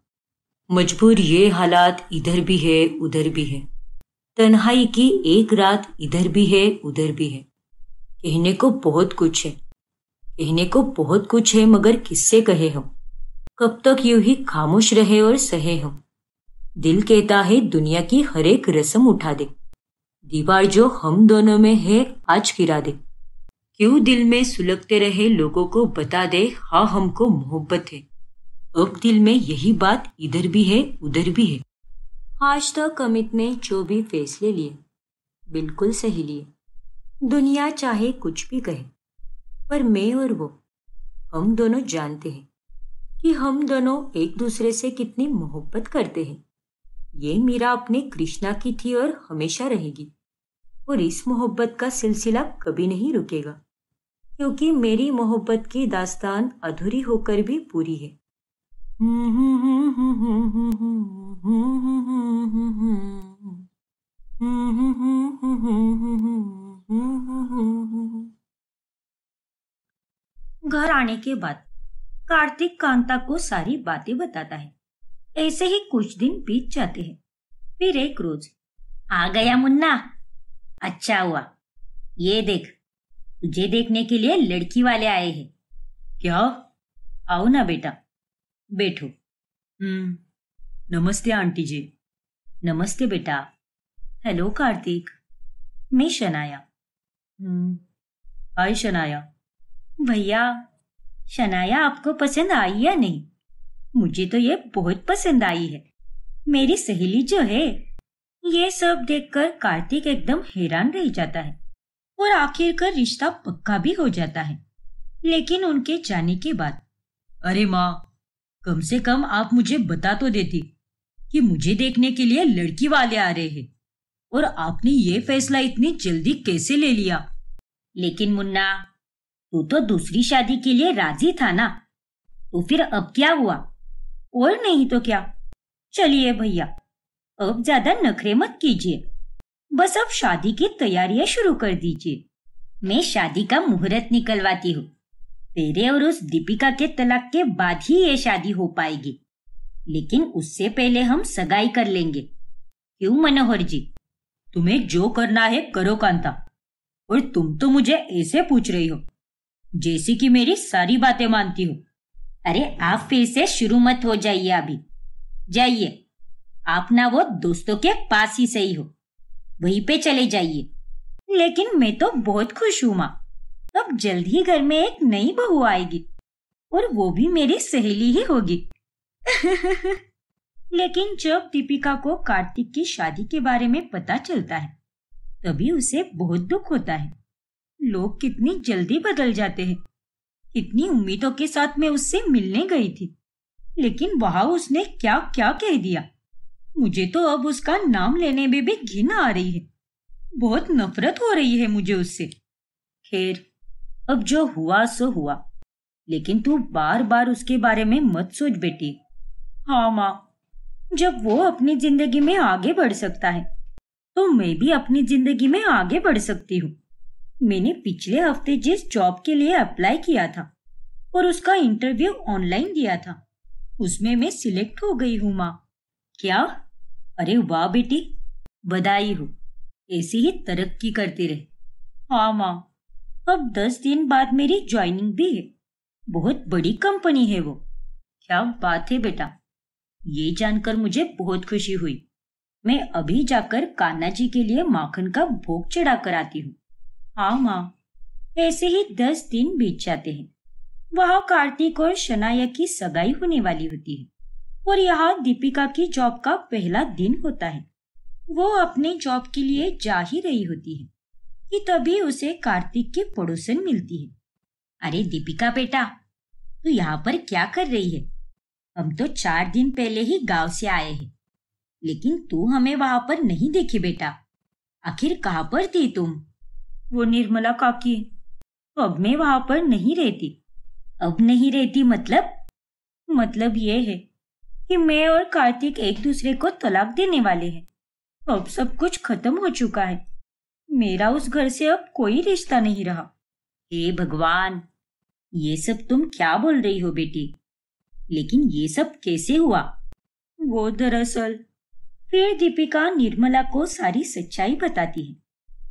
मजबूर ये हालात इधर भी है उधर भी है। तन्हाई की एक रात इधर भी है उधर भी है। कहने को बहुत कुछ है, कहने को बहुत कुछ है, मगर किससे कहे हम? कब तक यूं ही खामोश रहे और सहे हम? दिल कहता है दुनिया की हर एक रस्म उठा दे, दीवार जो हम दोनों में है आज गिरा दे। क्यों दिल में सुलगते रहे लोगों को बता दे, हाँ हमको मोहब्बत है। अब दिल में यही बात इधर भी है उधर भी है। आज तक अमित ने जो भी फैसले लिए बिल्कुल सही लिए। दुनिया चाहे कुछ भी कहे, पर मैं और वो, हम दोनों जानते हैं कि हम दोनों एक दूसरे से कितनी मोहब्बत करते हैं। ये मीरा अपने कृष्णा की थी और हमेशा रहेगी, और इस मोहब्बत का सिलसिला कभी नहीं रुकेगा, क्योंकि मेरी मोहब्बत की दास्तान अधूरी होकर भी पूरी है। घर आने के बाद कार्तिक कांता को सारी बातें बताता है। ऐसे ही कुछ दिन बीत जाते हैं। फिर एक रोज, आ गया मुन्ना, अच्छा हुआ। ये देख, तुझे देखने के लिए लड़की वाले आए हैं। क्या? आओ ना बेटा, बैठो। नमस्ते आंटी जी। नमस्ते बेटा। हेलो कार्तिक, मैं शनाया। हाय शनाया। भैया, शनाया आपको पसंद आई या नहीं? मुझे तो ये बहुत पसंद आई है। मेरी सहेली जो है। ये सब देखकर कार्तिक एकदम हैरान रह जाता है और आखिरकार रिश्ता पक्का भी हो जाता है। लेकिन उनके जाने के बाद, अरे माँ, कम से कम आप मुझे बता तो देती कि मुझे देखने के लिए लड़की वाले आ रहे हैं, और आपने ये फैसला इतनी जल्दी कैसे ले लिया? लेकिन मुन्ना, तू तो दूसरी शादी के लिए राजी था ना, तो फिर अब क्या हुआ? और नहीं तो क्या। चलिए भैया, अब ज्यादा नखरे मत कीजिए, बस अब शादी की तैयारियां शुरू कर दीजिए। मैं शादी का मुहूर्त निकलवाती हूँ। तेरे और उस दीपिका के तलाक के बाद ही ये शादी हो पाएगी, लेकिन उससे पहले हम सगाई कर लेंगे। क्यों मनोहर जी? तुम्हें जो करना है करो कांता, और तुम तो मुझे ऐसे पूछ रही हो जैसे कि मेरी सारी बातें मानती हो। अरे आप फिर से शुरू मत हो जाइए, अभी जाइए। आप ना वो दोस्तों के पास ही सही हो, वहीं पे चले जाइए। लेकिन मैं तो बहुत खुश हूं माँ, अब जल्द ही घर में एक नई बहू आएगी, और वो भी मेरी सहेली ही होगी। लेकिन जब दीपिका को कार्तिक की शादी के बारे में पता चलता है, तभी उसे बहुत दुख होता है। लोग कितनी जल्दी बदल जाते हैं। कितनी उम्मीदों के साथ मैं उससे मिलने गई थी, लेकिन वहां उसने क्या क्या कह दिया। मुझे तो अब उसका नाम लेने में भी घिन आ रही है। बहुत नफरत हो रही है मुझे उससे। खैर, अब जो हुआ सो हुआ, लेकिन तू बार बार उसके बारे में मत सोच बेटी। हाँ माँ, जब वो अपनी जिंदगी में आगे बढ़ सकता है, तो मैं भी अपनी जिंदगी में आगे बढ़ सकती हूँ। मैंने पिछले हफ्ते जिस जॉब के लिए अप्लाई किया था और उसका इंटरव्यू ऑनलाइन दिया था, उसमें मैं सिलेक्ट हो गई हूँ माँ। क्या? अरे वाह बेटी, बधाई हो। ऐसी ही तरक्की करती रहे। हाँ माँ, अब 10 दिन बाद मेरी ज्वाइनिंग भी है। बहुत बड़ी कंपनी है वो। क्या बात है बेटा, ये जानकर मुझे बहुत खुशी हुई। मैं अभी जाकर कान्हा जी के लिए माखन का भोग चढ़ा कर आती हूँ। हाँ माँ। ऐसे ही 10 दिन बीत जाते हैं। वहाँ कार्तिक और शनाया की सगाई होने वाली होती है और यहाँ दीपिका की जॉब का पहला दिन होता है। वो अपने जॉब के लिए जा ही रही होती है कि तभी उसे कार्तिक की पड़ोसन मिलती है। अरे दीपिका बेटा, तू यहाँ पर क्या कर रही है? हम तो 4 दिन पहले ही गांव से आए हैं, लेकिन तू हमें वहां पर नहीं देखी बेटा। आखिर कहाँ पर थी तुम? वो निर्मला काकी, अब मैं वहां पर नहीं रहती। अब नहीं रहती मतलब? मतलब ये है कि मैं और कार्तिक एक दूसरे को तलाक देने वाले हैं। अब सब कुछ खत्म हो चुका है। मेरा उस घर से अब कोई रिश्ता नहीं रहा। हे भगवान, ये सब तुम क्या बोल रही हो बेटी? लेकिन ये सब कैसे हुआ? वो दरअसल, फिर दीपिका निर्मला को सारी सच्चाई बताती है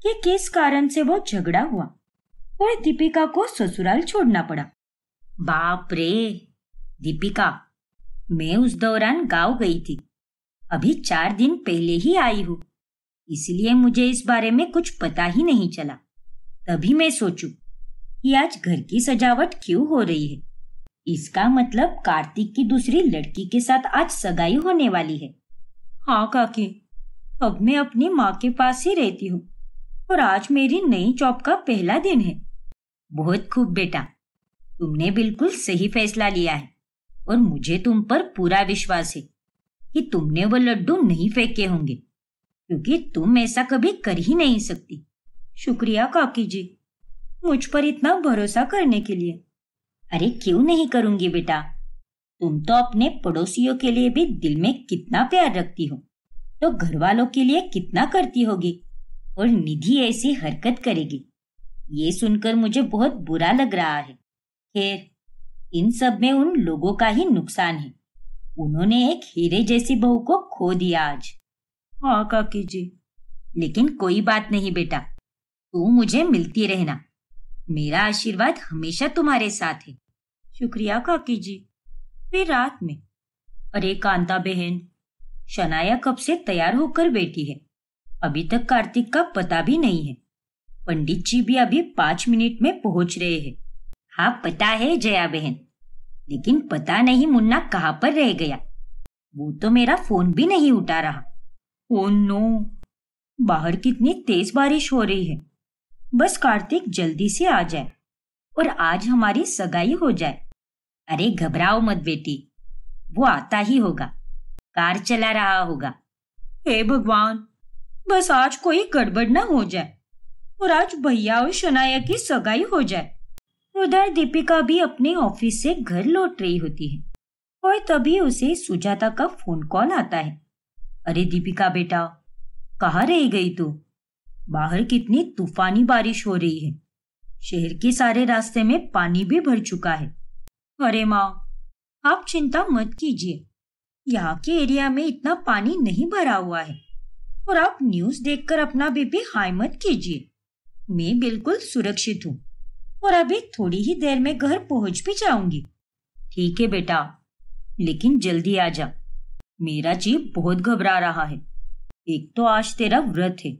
कि किस कारण से वो झगड़ा हुआ और दीपिका को ससुराल छोड़ना पड़ा। बाप रे दीपिका, मैं उस दौरान गांव गई थी। अभी 4 दिन पहले ही आई हूँ, इसलिए मुझे इस बारे में कुछ पता ही नहीं चला। तभी मैं सोचूं कि आज घर की सजावट क्यों हो रही है। इसका मतलब कार्तिक की दूसरी लड़की के साथ आज सगाई होने वाली है। हाँ काकी, अब मैं अपनी माँ के पास ही रहती हूँ और आज मेरी नई जॉब का पहला दिन है। बहुत खूब बेटा, तुमने बिल्कुल सही फैसला लिया है और मुझे तुम पर पूरा विश्वास है कि तुमने वो लड्डू नहीं फेंके होंगे, क्योंकि तुम ऐसा कभी कर ही नहीं सकती। शुक्रिया काकी जी, मुझ पर इतना भरोसा करने के लिए। अरे क्यों नहीं करूंगी बेटा, तुम तो अपने पड़ोसियों के लिए भी दिल में कितना प्यार रखती हो, तो घर वालों के लिए कितना करती होगी। और निधि ऐसी हरकत करेगी, ये सुनकर मुझे बहुत बुरा लग रहा है। खैर, इन सब में उन लोगों का ही नुकसान है। उन्होंने एक हीरे जैसी बहू को खो दिया आज। हाँ काकी जी, लेकिन कोई बात नहीं बेटा, तू मुझे मिलती रहना। मेरा आशीर्वाद हमेशा तुम्हारे साथ है। शुक्रिया काकी जी। फिर रात में, अरे कांता बहन, शनाया कब से तैयार होकर बैठी है, अभी तक कार्तिक का पता भी नहीं है। पंडित जी भी अभी 5 मिनट में पहुंच रहे हैं। हाँ पता है जया बहन, लेकिन पता नहीं मुन्ना कहाँ पर रह गया। वो तो मेरा फोन भी नहीं उठा रहा। ओह नो, बाहर कितनी तेज बारिश हो रही है। बस कार्तिक जल्दी से आ जाए और आज हमारी सगाई हो जाए। अरे घबराओ मत बेटी, वो आता ही होगा, कार चला रहा होगा। हे भगवान, बस आज कोई गड़बड़ ना हो जाए और आज भैया और शनाया की सगाई हो जाए। उधर दीपिका भी अपने ऑफिस से घर लौट रही होती है और तभी उसे सुजाता का फोन कॉल आता है। अरे दीपिका बेटा, कहाँ रह गई तू? बाहर कितनी तूफानी बारिश हो रही है। शहर के सारे रास्ते में पानी भी भर चुका है। अरे माँ, आप चिंता मत कीजिए, यहाँ के एरिया में इतना पानी नहीं भरा हुआ है और आप न्यूज़ देखकर अपना बीपी हाई मत कीजिए। मैं बिल्कुल सुरक्षित हूँ और अभी थोड़ी ही देर में घर पहुंच भी जाऊंगी। ठीक है बेटा, लेकिन जल्दी आ जा। मेरा जी बहुत घबरा रहा है। एक तो आज तेरा व्रत है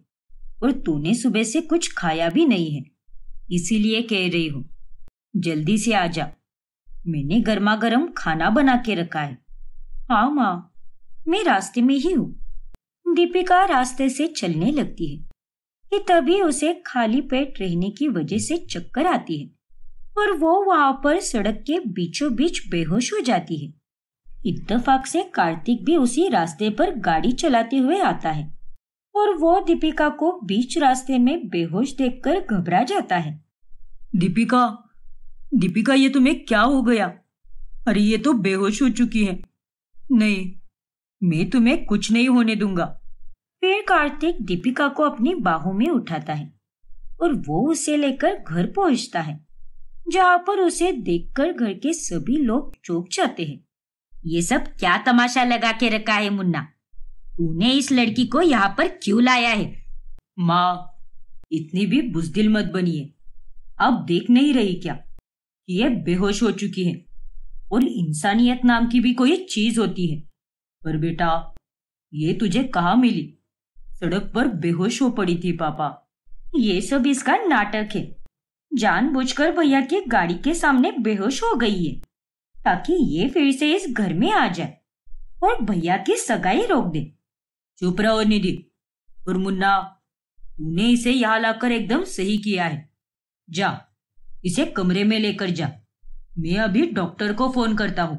और तूने सुबह से कुछ खाया भी नहीं है, इसीलिए कह रही हूँ जल्दी से आ जा। मैंने गर्मा गर्म खाना बना के रखा है। हाँ माँ, मैं रास्ते में ही हूँ। दीपिका रास्ते से चलने लगती है कि तभी उसे खाली पेट रहने की वजह से चक्कर आती है और वो वहां पर सड़क के बीचों बीच बेहोश हो जाती है। इत्तेफाक से कार्तिक भी उसी रास्ते पर गाड़ी चलाते हुए आता है और वो दीपिका को बीच रास्ते में बेहोश देखकर घबरा जाता है। दीपिका, दीपिका, ये तुम्हें क्या हो गया? अरे ये तो बेहोश हो चुकी है। नहीं, मैं तुम्हें कुछ नहीं होने दूंगा। फिर कार्तिक दीपिका को अपनी बाहों में उठाता है और वो उसे लेकर घर पहुंचता है, जहां पर उसे देखकर घर के सभी लोग चौंक जाते हैं। ये सब क्या तमाशा लगा के रखा है मुन्ना? तूने इस लड़की को यहाँ पर क्यों लाया है? माँ, इतनी भी बुज़दिल मत बनिए। आप देख नहीं रही क्या कि ये बेहोश हो चुकी है और इंसानियत नाम की भी कोई चीज होती है। पर बेटा, ये तुझे कहाँ मिली? सड़क पर बेहोश हो पड़ी थी पापा। ये सब इसका नाटक है। जानबूझकर भैया की गाड़ी के सामने बेहोश हो गई है ताकि ये फिर से इस घर में आ जाए और भैया की सगाई रोक दे। चुप रहो निधि। और मुन्ना, तूने इसे यहाँ लाकर एकदम सही किया है। जा, इसे कमरे में लेकर जा। मैं अभी डॉक्टर को फोन करता हूँ।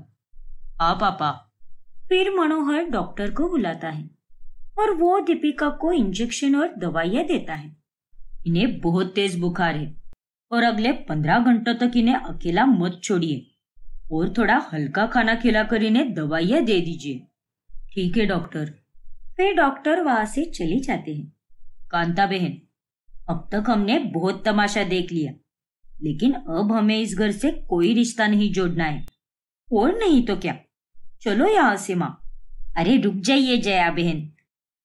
हाँ पापा। फिर मनोहर डॉक्टर को बुलाता है और वो दीपिका को इंजेक्शन और दवाइयाँ देता है। इन्हें बहुत तेज बुखार है और अगले 15 घंटों तक इन्हें अकेला मत छोड़िए और थोड़ा हल्का खाना खिलाकर इन्हें दवाइयाँ दे दीजिए। ठीक है डॉक्टर। फिर डॉक्टर वहां से चले जाते हैं। कांता बहन, अब तक हमने बहुत तमाशा देख लिया, लेकिन अब हमें इस घर से कोई रिश्ता नहीं जोड़ना है। और नहीं तो क्या, चलो यहाँ से माँ। अरे रुक जाइए जया बहन,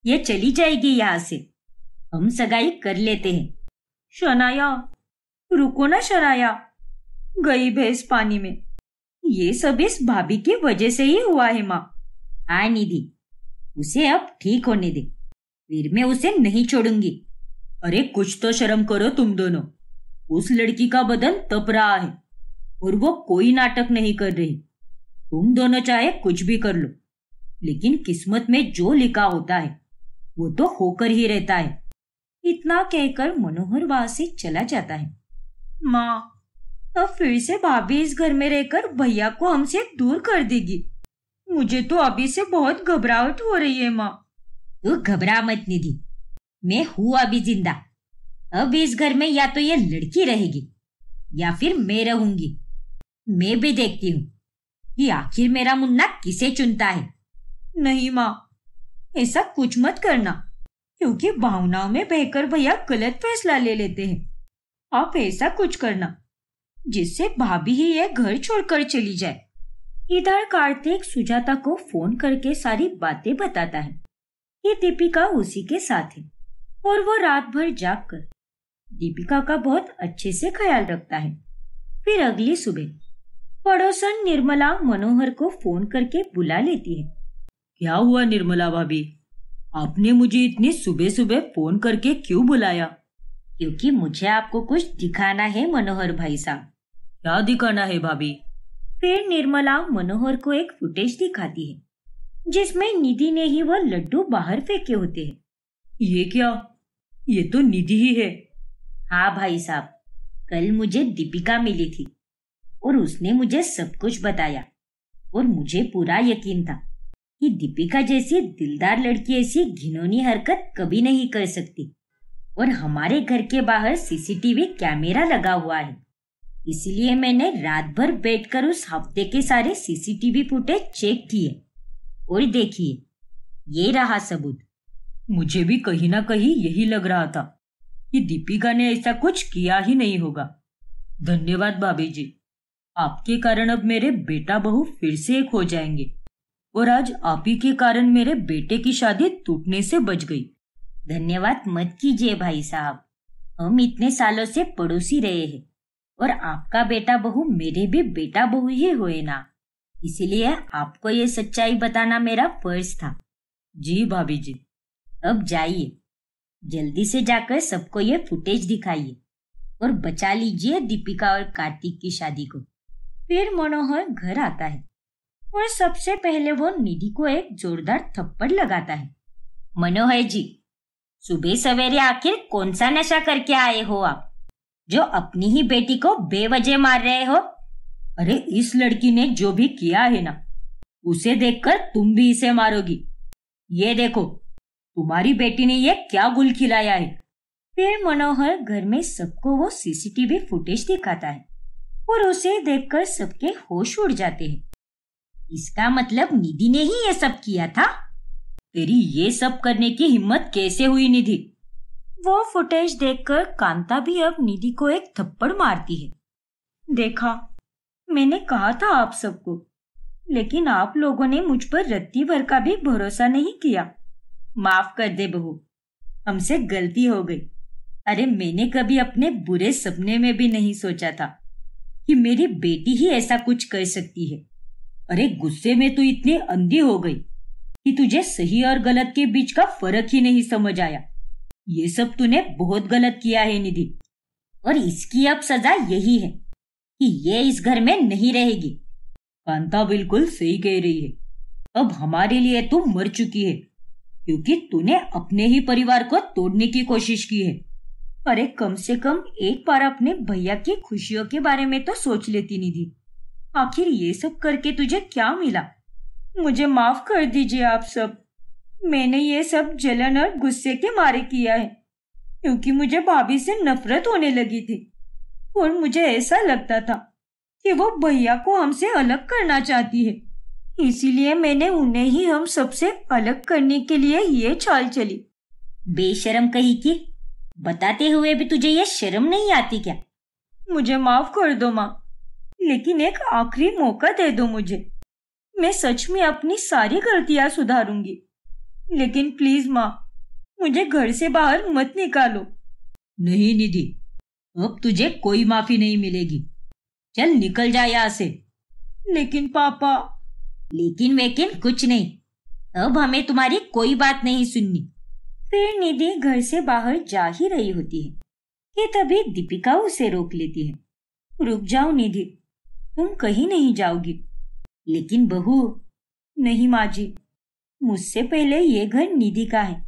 ये चली जाएगी यहाँ से, हम सगाई कर लेते हैं। शनाया, रुको ना शनाया, गई भैंस पानी में। ये सब इस भाभी की वजह से ही हुआ है माँ। हाँ निधि, उसे अब ठीक होने दे, फिर मैं उसे नहीं छोड़ूंगी। अरे कुछ तो शर्म करो तुम दोनों। उस लड़की का बदन तप रहा है और वो कोई नाटक नहीं कर रही। तुम दोनों चाहे कुछ भी कर लो, लेकिन किस्मत में जो लिखा होता है वो तो होकर ही रहता है। इतना कहकर मनोहर वहां से चला जाता है। माँ, अब फिर से भाभी इस घर में रहकर भैया को हमसे दूर कर देगी। मुझे तो अभी से बहुत घबराहट हो रही है माँ। तू घबरा मत निधि, मैं हूँ अभी जिंदा। अब इस घर में या तो ये लड़की रहेगी या फिर मैं रहूंगी। मैं भी देखती हूँ कि आखिर मेरा मुन्ना किसे चुनता है। नहीं माँ, ऐसा कुछ मत करना, क्योंकि भावनाओं में बहकर भैया गलत फैसला ले लेते हैं। आप ऐसा कुछ करना जिससे भाभी ही ये घर छोड़कर चली जाए। इधर कार्तिक सुजाता को फोन करके सारी बातें बताता है कि दीपिका उसी के साथ है और वो रात भर जागकर दीपिका का बहुत अच्छे से ख्याल रखता है। फिर अगली सुबह पड़ोसन निर्मला मनोहर को फोन करके बुला लेती है। क्या हुआ निर्मला भाभी, आपने मुझे इतनी सुबह सुबह फोन करके क्यों बुलाया? क्योंकि मुझे आपको कुछ दिखाना है मनोहर भाई साहब। क्या दिखाना है भाभी? फिर निर्मला मनोहर को एक फुटेज दिखाती है जिसमें निधि ने ही वह लड्डू बाहर फेंके होते हैं। ये क्या? ये तो निधि ही है। हाँ भाई साहब, कल मुझे दीपिका मिली थी और उसने मुझे सब कुछ बताया और मुझे पूरा यकीन था कि दीपिका जैसी दिलदार लड़की ऐसी घिनौनी हरकत कभी नहीं कर सकती। और हमारे घर के बाहर सीसीटीवी कैमरा लगा हुआ है, इसलिए मैंने रात भर बैठकर उस हफ्ते के सारे सीसीटीवी फुटेज चेक किए और देखिए, ये रहा सबूत। मुझे भी कहीं ना कहीं यही लग रहा था कि दीपिका ने ऐसा कुछ किया ही नहीं होगा। धन्यवाद भाभी जी, आपके कारण अब मेरे बेटा बहू फिर से एक हो जाएंगे और आज आप ही के कारण मेरे बेटे की शादी टूटने से बच गई। धन्यवाद मत कीजिए भाई साहब, हम इतने सालों से पड़ोसी रहे हैं और आपका बेटा बहू मेरे भी बेटा बहू ही हुए ना, इसीलिए आपको ये सच्चाई बताना मेरा फर्ज था। जी भाभी जी। अब जाइए, जल्दी से जाकर सबको ये फुटेज दिखाइए और बचा लीजिए दीपिका और कार्तिक की शादी को। फिर मनोहर घर आता है और सबसे पहले वो निधि को एक जोरदार थप्पड़ लगाता है। मनोहर जी, सुबह सवेरे आखिर कौन सा नशा करके आए हो आप, जो अपनी ही बेटी को बेवजह मार रहे हो? अरे इस लड़की ने जो भी किया है ना, उसे देखकर तुम भी इसे मारोगी। ये देखो, तुम्हारी बेटी ने ये क्या गुल खिलाया है। फिर मनोहर घर में सबको वो सीसीटीवी फुटेज दिखाता है और उसे देखकर सबके होश उड़ जाते हैं। इसका मतलब निधि ने ही ये सब किया था? तेरी ये सब करने की हिम्मत कैसे हुई निधि? वो फुटेज देखकर कांता भी अब निधि को एक थप्पड़ मारती है। देखा, मैंने कहा था आप सबको, लेकिन आप लोगों ने मुझ पर रत्ती भर का भी भरोसा नहीं किया। माफ कर दे बहू, हमसे गलती हो गई। अरे मैंने कभी अपने बुरे सपने में भी नहीं सोचा था कि मेरी बेटी ही ऐसा कुछ कर सकती है। अरे गुस्से में तू इतनी अंधी हो गई कि तुझे सही और गलत के बीच का फर्क ही नहीं समझ आया। ये सब तूने बहुत गलत किया है निधि। और इसकी अब सजा यही है कि ये इस घर में नहीं रहेगी। कांता बिल्कुल सही कह रही है। अब हमारे लिए तू मर चुकी है, क्योंकि तूने अपने ही परिवार को तोड़ने की कोशिश की है। अरे कम से कम एक बार अपने भैया की खुशियों के बारे में तो सोच लेती निधि। आखिर ये सब करके तुझे क्या मिला? मुझे माफ कर दीजिए आप सब। मैंने ये सब जलन और गुस्से के मारे किया है, क्योंकि मुझे भाभी से नफरत होने लगी थी और मुझे ऐसा लगता था कि वो भैया को हमसे अलग करना चाहती है। इसीलिए मैंने उन्हें ही हम सबसे अलग करने के लिए ये चाल चली। बेशरम कही की, बताते हुए भी तुझे ये शर्म नहीं आती क्या? मुझे माफ कर दो माँ, लेकिन एक आखिरी मौका दे दो मुझे। मैं सच में अपनी सारी गलतियां सुधारूंगी, लेकिन प्लीज माँ, मुझे घर से बाहर मत निकालो। नहीं निधि, अब तुझे कोई माफी नहीं मिलेगी। चल निकल जा यहाँ से। लेकिन पापा। लेकिन वेकिन कुछ नहीं, अब हमें तुम्हारी कोई बात नहीं सुननी। फिर निधि घर से बाहर जा ही रही होती है कि तभी दीपिका उसे रोक लेती है। रुक जाओ निधि, तुम कहीं नहीं जाओगी। लेकिन बहू। नहीं माँ जी, मुझसे पहले ये घर निधि का है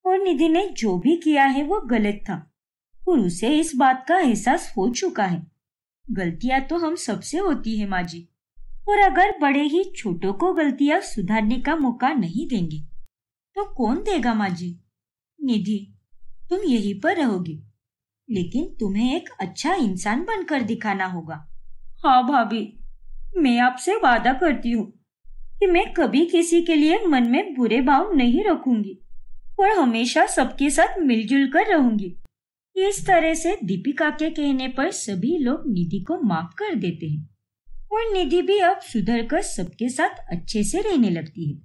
और निधि ने जो भी किया है वो गलत था और उसे इस बात का एहसास हो चुका है। गलतियां तो हम सबसे होती है माँ जी, और अगर बड़े ही छोटों को गलतियां सुधारने का मौका नहीं देंगे तो कौन देगा माँ जी? निधि, तुम यहीं पर रहोगी, लेकिन तुम्हें एक अच्छा इंसान बनकर दिखाना होगा। हाँ भाभी, मैं आपसे वादा करती हूँ कि मैं कभी किसी के लिए मन में बुरे भाव नहीं रखूंगी और हमेशा सबके साथ मिलजुल कर रहूंगी। इस तरह से दीपिका के कहने पर सभी लोग निधि को माफ कर देते हैं और निधि भी अब सुधर कर सबके साथ अच्छे से रहने लगती है।